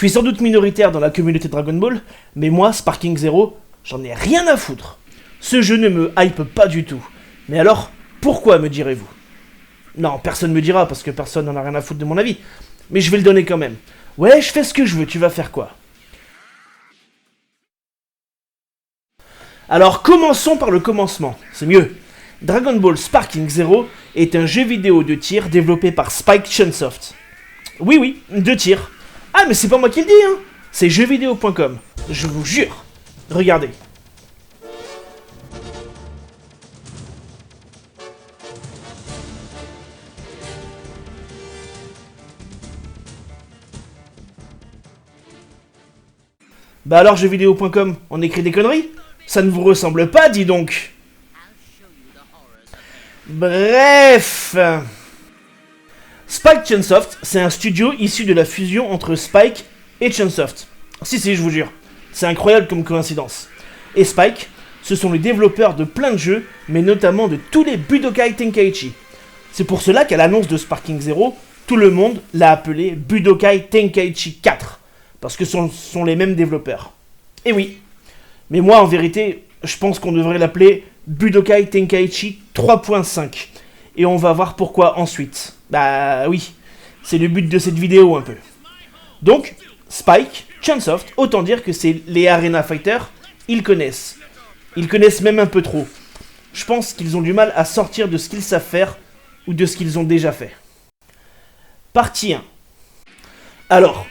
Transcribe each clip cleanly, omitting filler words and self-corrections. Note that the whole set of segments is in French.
suis sans doute minoritaire dans la communauté Dragon Ball, mais moi, Sparking Zero, j'en ai rien à foutre. Ce jeu ne me hype pas du tout. Mais alors, pourquoi me direz-vous? Non, personne me dira, parce que personne n'en a rien à foutre de mon avis. Mais je vais le donner quand même. Ouais, je fais ce que je veux, tu vas faire quoi? Alors, commençons par le commencement, c'est mieux. Dragon Ball Sparking Zero est un jeu vidéo de tir développé par Spike Chunsoft. Oui, de tir. Ah, mais c'est pas moi qui le dis, hein. C'est jeuxvideo.com. Je vous jure. Regardez. Bah alors jeuxvideo.com, on écrit des conneries? Ça ne vous ressemble pas, dis donc. Bref. Spike Chunsoft, c'est un studio issu de la fusion entre Spike et Chunsoft. Si, je vous jure. C'est incroyable comme coïncidence. Et Spike, ce sont les développeurs de plein de jeux, mais notamment de tous les Budokai Tenkaichi. C'est pour cela qu'à l'annonce de Sparking Zero, tout le monde l'a appelé Budokai Tenkaichi 4. Parce que ce sont les mêmes développeurs. Et oui. Mais moi, en vérité, je pense qu'on devrait l'appeler Budokai Tenkaichi 3.5. Et on va voir pourquoi ensuite. Bah oui, c'est le but de cette vidéo un peu. Donc, Spike, Chunsoft, autant dire que c'est les Arena Fighters, ils connaissent. Ils connaissent même un peu trop. Je pense qu'ils ont du mal à sortir de ce qu'ils savent faire ou de ce qu'ils ont déjà fait. Partie 1. Alors,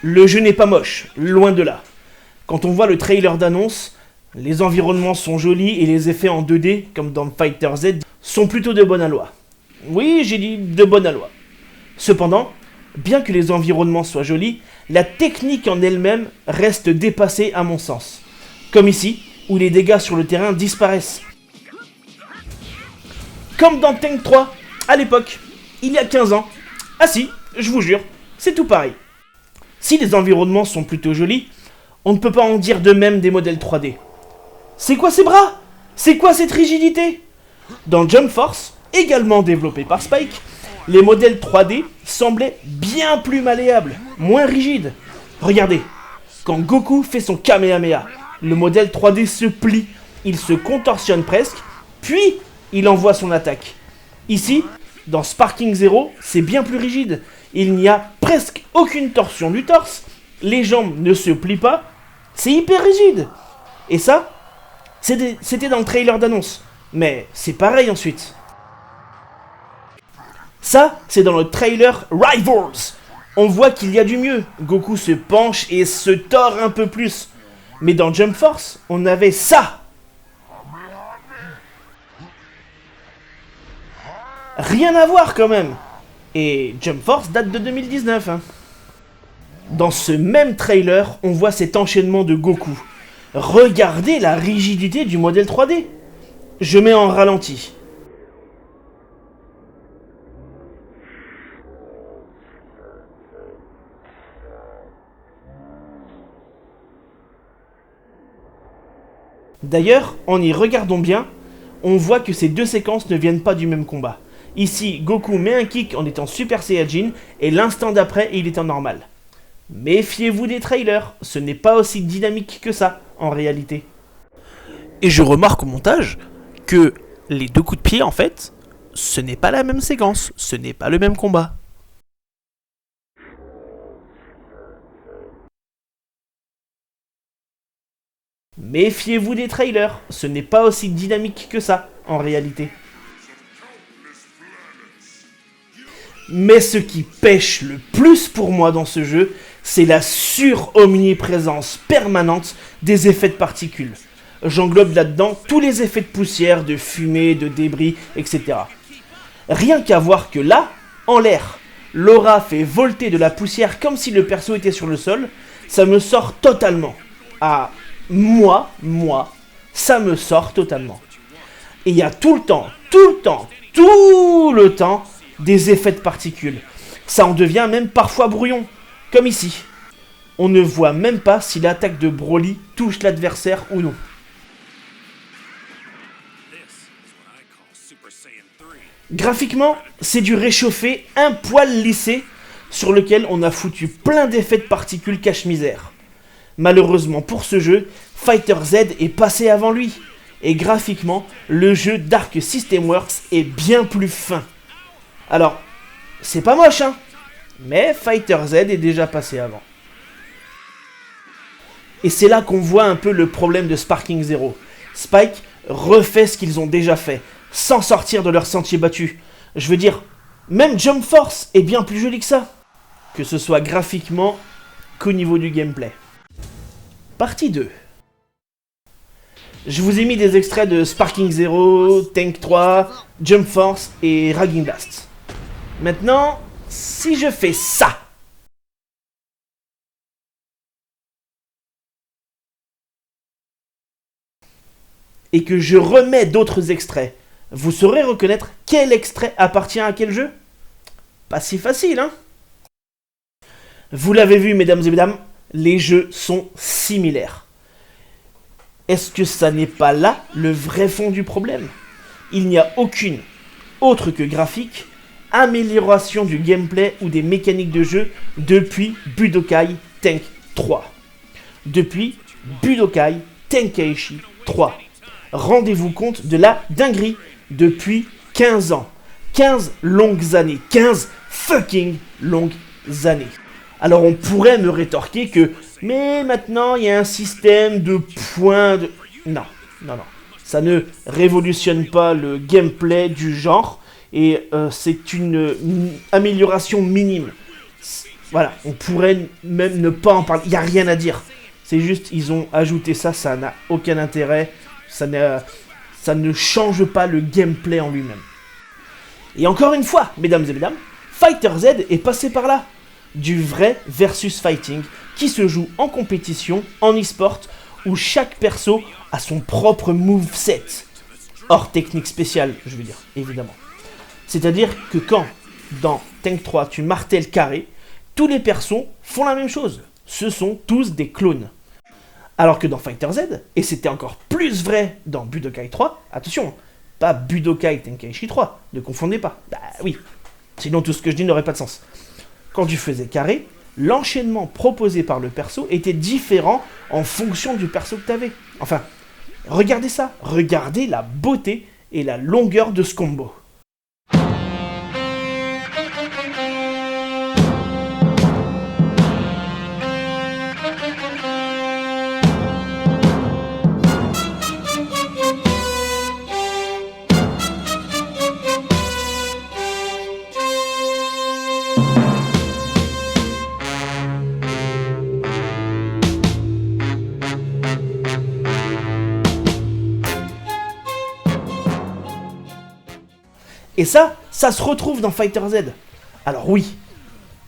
le jeu n'est pas moche, loin de là. Quand on voit le trailer d'annonce, les environnements sont jolis et les effets en 2D, comme dans Fighter Z, sont plutôt de bonne aloi. Oui, j'ai dit de bonne aloi. Cependant, bien que les environnements soient jolis, la technique en elle-même reste dépassée à mon sens. Comme ici, où les dégâts sur le terrain disparaissent. Comme dans Tank 3, à l'époque, il y a 15 ans. Ah si, je vous jure, c'est tout pareil. Si les environnements sont plutôt jolis, on ne peut pas en dire de même des modèles 3D. C'est quoi ces bras? C'est quoi cette rigidité? Dans Jump Force, également développé par Spike, les modèles 3D semblaient bien plus malléables, moins rigides. Regardez, quand Goku fait son Kamehameha, le modèle 3D se plie, il se contorsionne presque, puis il envoie son attaque. Ici, dans Sparking Zero, c'est bien plus rigide. Il n'y a presque aucune torsion du torse, les jambes ne se plient pas, c'est hyper rigide. Et ça, c'était dans le trailer d'annonce. Mais c'est pareil ensuite. Ça, c'est dans le trailer Rivals. On voit qu'il y a du mieux. Goku se penche et se tord un peu plus. Mais dans Jump Force, on avait ça. Rien à voir quand même. Et Jump Force date de 2019. Hein. Dans ce même trailer, on voit cet enchaînement de Goku. Regardez la rigidité du modèle 3D. Je mets en ralenti. D'ailleurs, en y regardant bien, on voit que ces deux séquences ne viennent pas du même combat. Ici, Goku met un kick en étant Super Saiyajin et l'instant d'après, il est en normal. Méfiez-vous des trailers, ce n'est pas aussi dynamique que ça, en réalité. Et je remarque au montage que les deux coups de pied, en fait, ce n'est pas la même séquence, ce n'est pas le même combat. Méfiez-vous des trailers, ce n'est pas aussi dynamique que ça, en réalité. Mais ce qui pêche le plus pour moi dans ce jeu, c'est la sur-omniprésence permanente des effets de particules. J'englobe là-dedans tous les effets de poussière, de fumée, de débris, etc. Rien qu'à voir que là, en l'air, l'aura fait volter de la poussière comme si le perso était sur le sol, ça me sort totalement. Ah, moi, ça me sort totalement. Et il y a tout le temps, des effets de particules. Ça en devient même parfois brouillon, comme ici. On ne voit même pas si l'attaque de Broly touche l'adversaire ou non. Graphiquement, c'est du réchauffé un poil lissé, sur lequel on a foutu plein d'effets de particules cache-misère. Malheureusement pour ce jeu, Fighter Z est passé avant lui. Et graphiquement, le jeu Dark System Works est bien plus fin. Alors, c'est pas moche, hein, mais Fighter Z est déjà passé avant. Et c'est là qu'on voit un peu le problème de Sparking Zero. Spike refait ce qu'ils ont déjà fait, sans sortir de leur sentier battu. Je veux dire, même Jump Force est bien plus joli que ça. Que ce soit graphiquement qu'au niveau du gameplay. Partie 2. Je vous ai mis des extraits de Sparking Zero, Tank 3, Jump Force et Raging Blast. Maintenant, si je fais ça, et que je remets d'autres extraits, vous saurez reconnaître quel extrait appartient à quel jeu? Pas si facile, hein? Vous l'avez vu, mesdames et mesdames, les jeux sont similaires. Est-ce que ça n'est pas là le vrai fond du problème? Il n'y a aucune, autre que graphique, amélioration du gameplay ou des mécaniques de jeu depuis Budokai Tank 3. Depuis Budokai Tenkaichi 3. Rendez-vous compte de la dinguerie depuis 15 ans. 15 longues années. 15 fucking longues années. Alors on pourrait me rétorquer que mais maintenant il y a un système de points de... Non. Ça ne révolutionne pas le gameplay du genre et c'est une amélioration minime. Voilà, on pourrait même ne pas en parler. Il n'y a rien à dire. C'est juste, ils ont ajouté ça, ça n'a aucun intérêt. Ça ne change pas le gameplay en lui-même. Et encore une fois, mesdames et mesdames, Fighter Z est passé par là. Du vrai versus fighting qui se joue en compétition, en e-sport, où chaque perso a son propre moveset. Hors technique spéciale, je veux dire, évidemment. C'est-à-dire que quand, dans Tank 3, tu martèles carré, tous les persos font la même chose. Ce sont tous des clones. Alors que dans Fighter Z, et c'était encore plus vrai dans Budokai 3, attention, pas Budokai Tenkaichi 3, ne confondez pas. Bah oui, sinon tout ce que je dis n'aurait pas de sens. Quand tu faisais carré, l'enchaînement proposé par le perso était différent en fonction du perso que tu avais. Enfin, regardez ça, regardez la beauté et la longueur de ce combo. Et ça se retrouve dans Fighter Z. Alors oui,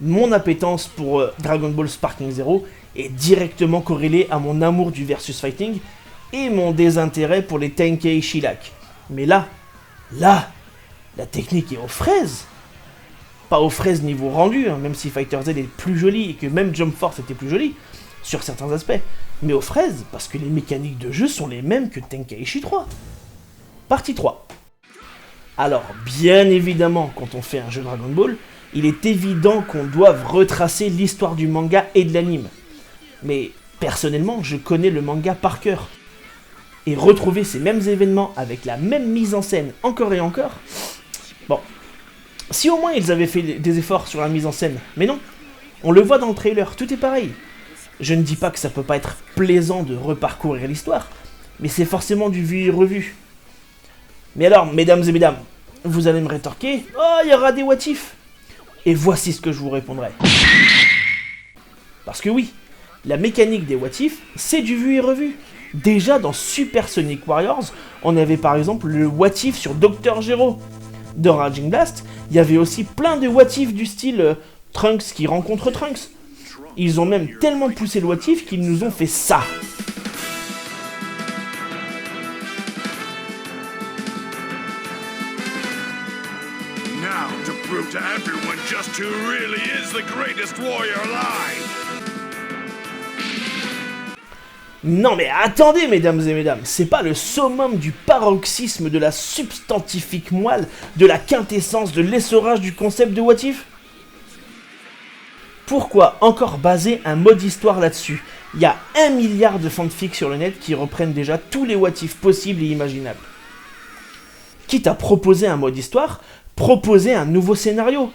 mon appétence pour Dragon Ball Sparking Zero est directement corrélée à mon amour du versus fighting et mon désintérêt pour les Tenkaichi Like. Mais là, la technique est aux fraises. Pas aux fraises niveau rendu, hein, même si Fighter Z est plus joli et que même Jump Force était plus joli, sur certains aspects. Mais aux fraises, parce que les mécaniques de jeu sont les mêmes que Tenkaichi 3. Partie 3. Alors, bien évidemment, quand on fait un jeu Dragon Ball, il est évident qu'on doive retracer l'histoire du manga et de l'anime. Mais, personnellement, je connais le manga par cœur. Et retrouver ces mêmes événements avec la même mise en scène encore et encore... Bon, si au moins ils avaient fait des efforts sur la mise en scène, mais non, on le voit dans le trailer, tout est pareil. Je ne dis pas que ça peut pas être plaisant de reparcourir l'histoire, mais c'est forcément du vu et revu. Mais alors, mesdames et mesdames, vous allez me rétorquer, oh, il y aura des what if. Et voici ce que je vous répondrai. Parce que oui, la mécanique des what if, c'est du vu et revu. Déjà dans Super Sonic Warriors, on avait par exemple le what if sur Dr. Gero. Dans Raging Blast, il y avait aussi plein de what if du style Trunks qui rencontre Trunks. Ils ont même tellement poussé le what if qu'ils nous ont fait ça. Now to prove to everyone just who really is the greatest warrior alive. Non mais attendez mesdames et mesdames, c'est pas le summum du paroxysme de la substantifique moelle, de la quintessence de l'essorage du concept de what if? Pourquoi encore baser un mode histoire là-dessus? Il y a 1 milliard de fanfics sur le net qui reprennent déjà tous les what if possibles et imaginables. Quitte à proposer un mode histoire, proposer un nouveau scénario.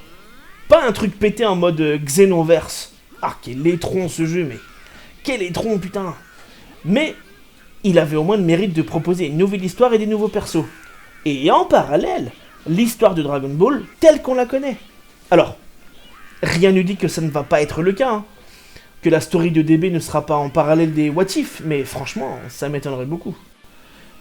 Pas un truc pété en mode Xenoverse. Ah, quel étron ce jeu, mais... Quel étron, putain. Mais il avait au moins le mérite de proposer une nouvelle histoire et des nouveaux persos. Et en parallèle, l'histoire de Dragon Ball telle qu'on la connaît. Alors, rien ne dit que ça ne va pas être le cas, hein. Que la story de DB ne sera pas en parallèle des what if, mais franchement, ça m'étonnerait beaucoup.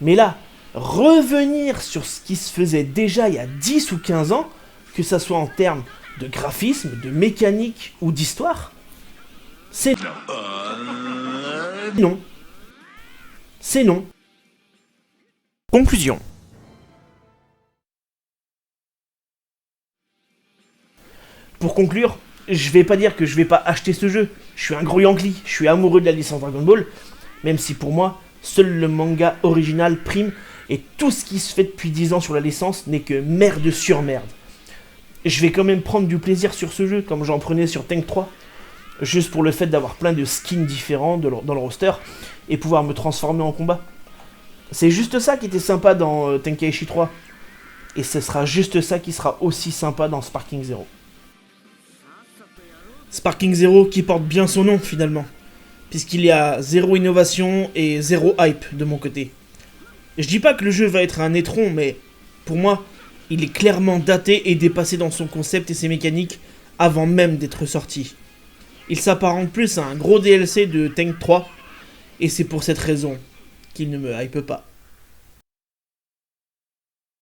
Mais là, revenir sur ce qui se faisait déjà il y a 10 ou 15 ans, que ça soit en termes de graphisme, de mécanique ou d'histoire, c'est non. C'est non. Conclusion. Pour conclure, je vais pas dire que je vais pas acheter ce jeu. Je suis un gros Yankee, je suis amoureux de la licence Dragon Ball, même si pour moi, seul le manga original prime et tout ce qui se fait depuis 10 ans sur la licence n'est que merde sur merde. Je vais quand même prendre du plaisir sur ce jeu, comme j'en prenais sur Tank 3, juste pour le fait d'avoir plein de skins différents dans le roster et pouvoir me transformer en combat. C'est juste ça qui était sympa dans Tenkaichi 3, et ce sera juste ça qui sera aussi sympa dans Sparking Zero. Sparking Zero qui porte bien son nom finalement, puisqu'il y a zéro innovation et zéro hype de mon côté. Je dis pas que le jeu va être un étron, mais pour moi, il est clairement daté et dépassé dans son concept et ses mécaniques avant même d'être sorti. Il s'apparente plus à un gros DLC de Tank 3, et c'est pour cette raison qu'il ne me hype pas.